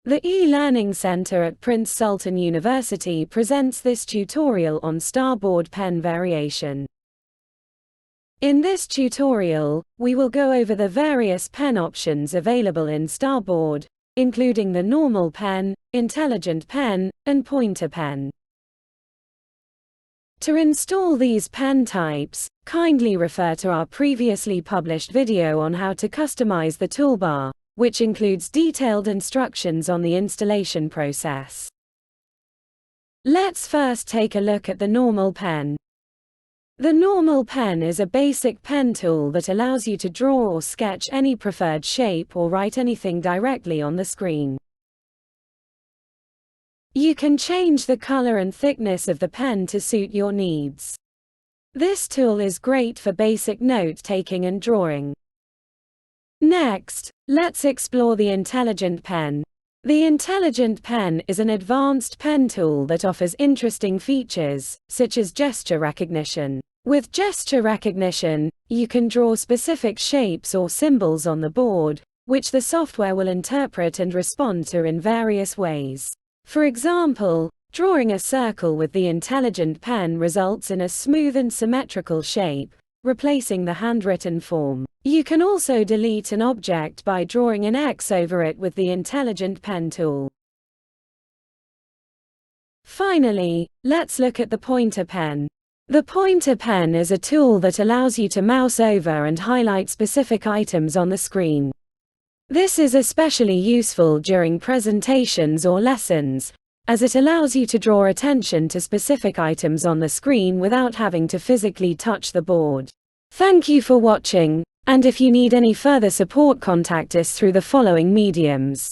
The e-learning center at Prince Sultan University presents this tutorial on StarBoard pen variation. In this tutorial, we will go over the various pen options available in StarBoard, including the normal pen, intelligent pen, and pointer pen. To install these pen types, kindly refer to our previously published video on how to customize the toolbar, which includes detailed instructions on the installation process. Let's first take a look at the normal pen. The normal pen is a basic pen tool that allows you to draw or sketch any preferred shape or write anything directly on the screen. You can change the color and thickness of the pen to suit your needs. This tool is great for basic note-taking and drawing. Next, let's explore the intelligent pen. The intelligent pen is an advanced pen tool that offers interesting features, such as gesture recognition. With gesture recognition, you can draw specific shapes or symbols on the board, which the software will interpret and respond to in various ways. For example, drawing a circle with the intelligent pen results in a smooth and symmetrical shape, replacing the handwritten form. You can also delete an object by drawing an X over it with the intelligent pen tool. Finally, let's look at the pointer pen. The pointer pen is a tool that allows you to mouse over and highlight specific items on the screen. This is especially useful during presentations or lessons, as it allows you to draw attention to specific items on the screen without having to physically touch the board. Thank you for watching, and if you need any further support, contact us through the following mediums.